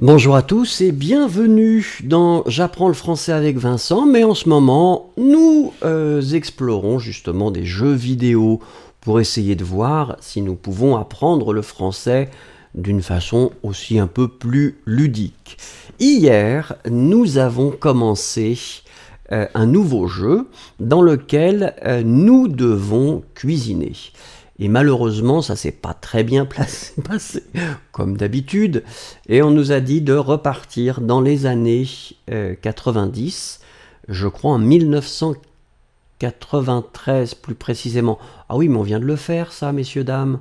Bonjour à tous et bienvenue dans J'apprends le français avec Vincent, mais en ce moment, nous explorons justement des jeux vidéo pour essayer de voir si nous pouvons apprendre le français d'une façon aussi un peu plus ludique. Hier, nous avons commencé un nouveau jeu dans lequel nous devons cuisiner. Et malheureusement, ça s'est pas très bien passé, comme d'habitude. Et on nous a dit de repartir dans les années 90, je crois en 1993 plus précisément. Ah oui, mais on vient de le faire, ça, messieurs, dames.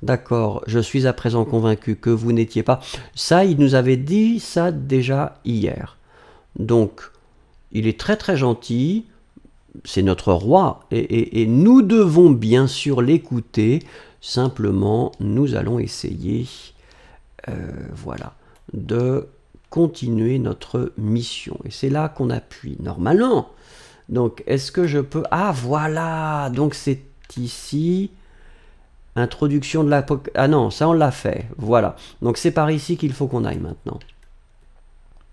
D'accord, je suis à présent convaincu que vous n'étiez pas. Ça, il nous avait dit ça déjà hier. Donc, il est très très gentil. C'est notre roi et nous devons bien sûr l'écouter. Simplement, nous allons essayer, voilà, de continuer notre mission. Et c'est là qu'on appuie normalement. Donc, est-ce que je peux... Ah, voilà. Donc, c'est ici. Introduction de la... Ah non, ça on l'a fait. Voilà. Donc, c'est par ici qu'il faut qu'on aille maintenant.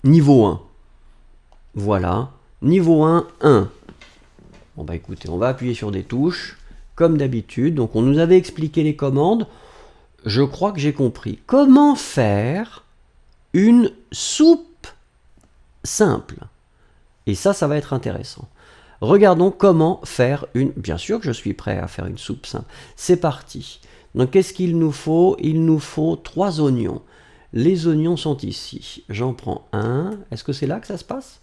Niveau 1. Voilà. Niveau 1, 1. Bon bah écoutez, on va appuyer sur des touches, comme d'habitude. Donc on nous avait expliqué les commandes. Je crois que j'ai compris. Comment faire une soupe simple? Et ça va être intéressant. Regardons comment faire une... Bien sûr que je suis prêt à faire une soupe simple. C'est parti. Donc qu'est-ce qu'il nous faut? Il nous faut 3 oignons. Les oignons sont ici. J'en prends un. Est-ce que c'est là que ça se passe?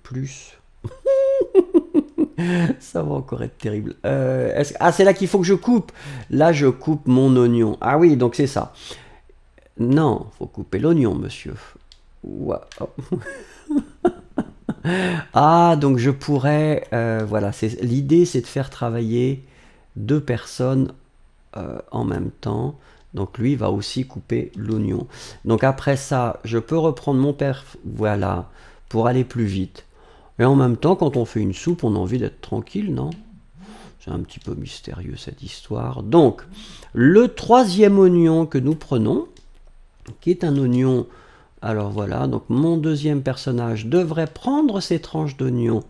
Plus... Ça va encore être terrible. Ah, c'est là qu'il faut que je coupe. Là, je coupe mon oignon. Ah oui, donc c'est ça. Non, faut couper l'oignon, monsieur. Wow. Ah, donc je pourrais... voilà, l'idée, c'est de faire travailler 2 personnes en même temps. Donc lui va aussi couper l'oignon. Donc après ça, je peux reprendre mon père, voilà, pour aller plus vite. Et en même temps, quand on fait une soupe, on a envie d'être tranquille, non? C'est un petit peu mystérieux cette histoire. Donc, le 3e oignon que nous prenons, qui est un oignon... Alors voilà, donc mon 2e personnage devrait prendre ces tranches d'oignon.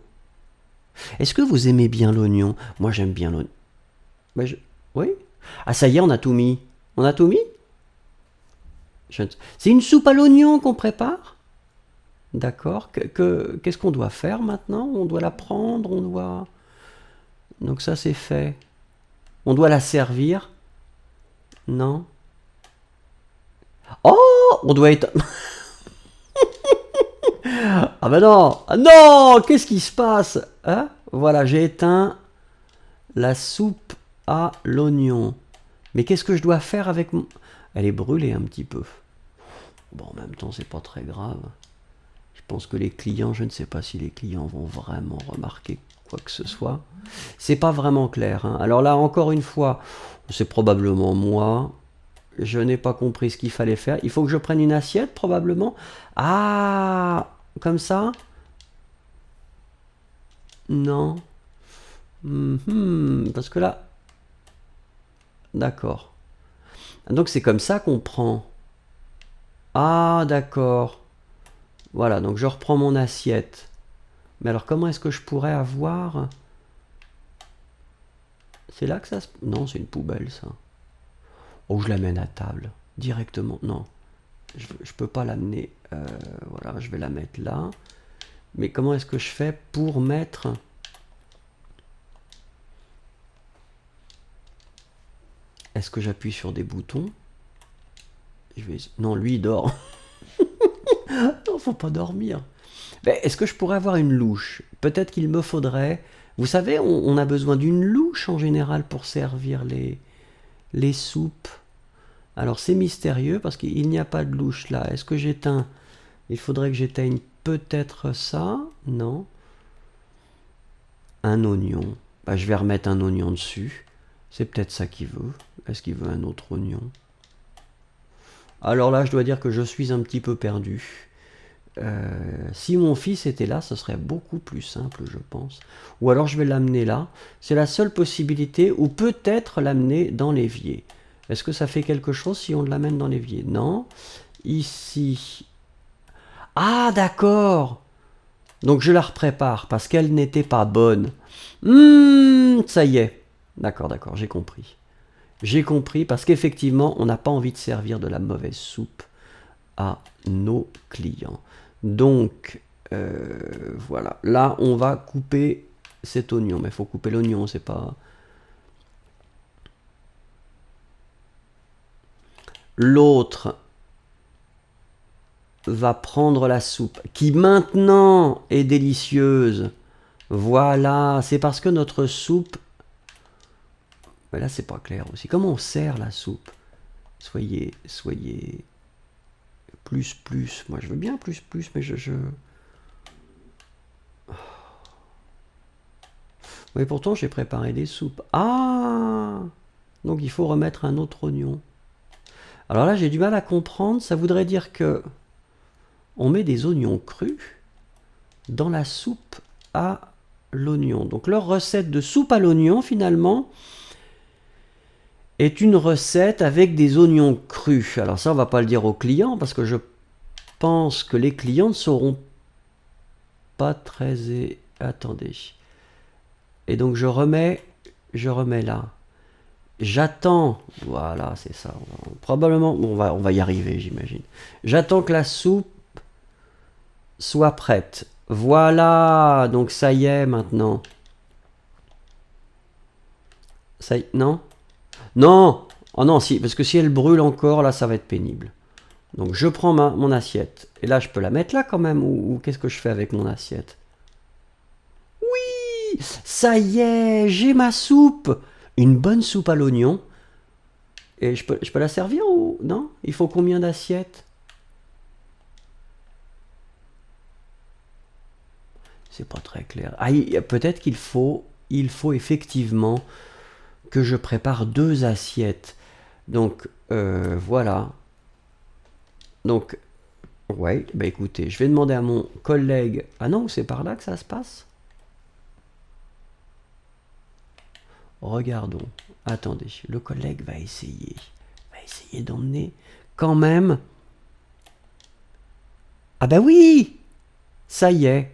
Est-ce que vous aimez bien l'oignon? Moi, j'aime bien l'oignon. Oui? Ah, ça y est, on a tout mis. On a tout mis? C'est une soupe à l'oignon qu'on prépare? D'accord. Qu'est-ce qu'on doit faire maintenant? On doit la prendre, on doit... Donc ça c'est fait. On doit la servir? Non? Oh! On doit être... Ah ben non! Ah non! Qu'est-ce qui se passe? Hein? Voilà, j'ai éteint la soupe à l'oignon. Mais qu'est-ce que je dois faire avec... Elle est brûlée un petit peu. Bon, en même temps, c'est pas très grave. Je pense que les clients, je ne sais pas si les clients vont vraiment remarquer quoi que ce soit. C'est pas vraiment clair, hein. Alors là, encore une fois, c'est probablement moi. Je n'ai pas compris ce qu'il fallait faire. Il faut que je prenne une assiette, probablement. Ah, comme ça? Non. Parce que là... D'accord. Donc c'est comme ça qu'on prend. Ah, d'accord. Voilà, donc je reprends mon assiette. Mais alors comment est-ce que je pourrais avoir... C'est là que ça se... Non, c'est une poubelle, ça. Oh, je l'amène à table, directement. Non, je peux pas l'amener. Voilà, je vais la mettre là. Mais comment est-ce que je fais pour mettre... Est-ce que j'appuie sur des boutons? Non, lui, il dort. Non, faut pas dormir. Est-ce que je pourrais avoir une louche? Peut-être qu'il me faudrait... Vous savez, on a besoin d'une louche en général pour servir les soupes. Alors c'est mystérieux parce qu'il n'y a pas de louche là. Est-ce que j'éteins? Il faudrait que j'éteigne peut-être ça. Non. Un oignon. Bah, je vais remettre un oignon dessus. C'est peut-être ça qu'il veut. Est-ce qu'il veut un autre oignon? Alors là, je dois dire que je suis un petit peu perdu. Si mon fils était là, ce serait beaucoup plus simple, je pense. Ou alors je vais l'amener là. C'est la seule possibilité. Ou peut-être l'amener dans l'évier. Est-ce que ça fait quelque chose si on l'amène dans l'évier? Non. Ici. Ah, d'accord. Donc je la reprépare parce qu'elle n'était pas bonne. Ça y est. D'accord, d'accord, j'ai compris. J'ai compris parce qu'effectivement, on n'a pas envie de servir de la mauvaise soupe à nos clients. Donc, voilà. Là, on va couper cet oignon. Mais il faut couper l'oignon, c'est pas... L'autre va prendre la soupe, qui maintenant est délicieuse. Voilà, c'est parce que notre soupe... Mais là, c'est pas clair aussi. Comment on sert la soupe? Soyez plus. Moi, je veux bien plus, mais Oui, pourtant, j'ai préparé des soupes. Ah! Donc, il faut remettre un autre oignon. Alors là, j'ai du mal à comprendre. Ça voudrait dire que on met des oignons crus dans la soupe à l'oignon. Donc, leur recette de soupe à l'oignon, finalement, est une recette avec des oignons crus. Alors ça, on va pas le dire aux clients parce que je pense que les clients ne sauront pas très... Attendez. Et donc je remets là. J'attends. Voilà, c'est ça. Probablement, on va y arriver, j'imagine. J'attends que la soupe soit prête. Voilà, donc ça y est maintenant. Ça y... Non? Non! Oh non, si, parce que si elle brûle encore, là, ça va être pénible. Donc je prends mon assiette. Et là, je peux la mettre là quand même, ou qu'est-ce que je fais avec mon assiette? Oui! Ça y est, j'ai ma soupe! Une bonne soupe à l'oignon. Et je peux la servir ou... Non? Il faut combien d'assiettes? C'est pas très clair. Ah, peut-être qu'il faut effectivement que je prépare 2 assiettes. Donc, voilà. Donc, ouais, bah écoutez, je vais demander à mon collègue... Ah non, c'est par là que ça se passe? Regardons. Attendez, le collègue va essayer. D'emmener quand même... Ah bah oui! Ça y est.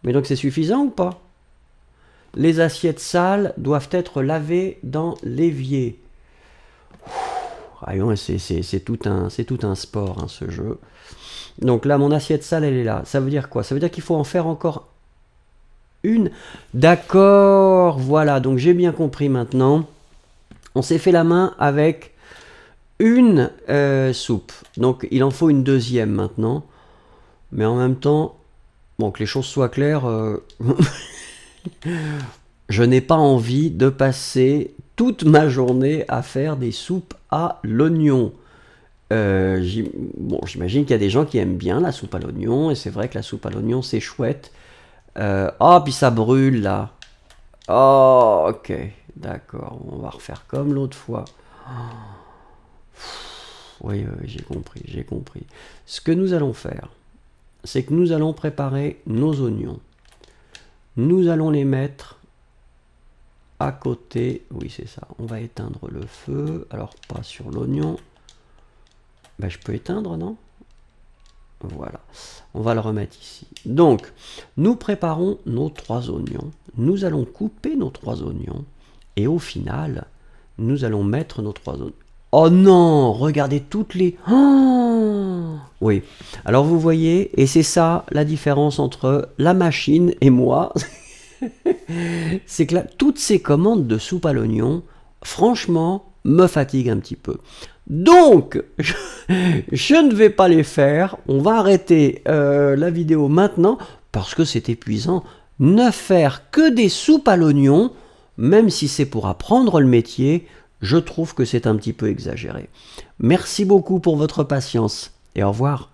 Mais donc c'est suffisant ou pas? Les assiettes sales doivent être lavées dans l'évier. C'est tout un sport, hein, ce jeu. Donc là, mon assiette sale, elle est là. Ça veut dire quoi? Ça veut dire qu'il faut en faire encore une. D'accord, voilà. Donc j'ai bien compris maintenant. On s'est fait la main avec une soupe. Donc il en faut une deuxième maintenant. Mais en même temps, bon, que les choses soient claires, je n'ai pas envie de passer toute ma journée à faire des soupes à l'oignon. J'imagine qu'il y a des gens qui aiment bien la soupe à l'oignon, et c'est vrai que la soupe à l'oignon, c'est chouette. Puis ça brûle là. Oh, ok, d'accord, on va refaire comme l'autre fois. Oui, j'ai compris. Ce que nous allons faire, c'est que nous allons préparer nos oignons. Nous allons les mettre à côté. Oui, c'est ça. On va éteindre le feu. Alors, pas sur l'oignon. Ben, je peux éteindre, non? Voilà. On va le remettre ici. Donc, nous préparons nos 3 oignons. Nous allons couper nos 3 oignons. Et au final, nous allons mettre nos 3 oignons. Oh non! Regardez toutes les... Oh oui. Alors, vous voyez, et c'est ça la différence entre la machine et moi. C'est que là, toutes ces commandes de soupe à l'oignon, franchement, me fatiguent un petit peu. Donc, je ne vais pas les faire. On va arrêter la vidéo maintenant parce que c'est épuisant. Ne faire que des soupes à l'oignon, même si c'est pour apprendre le métier, je trouve que c'est un petit peu exagéré. Merci beaucoup pour votre patience et au revoir.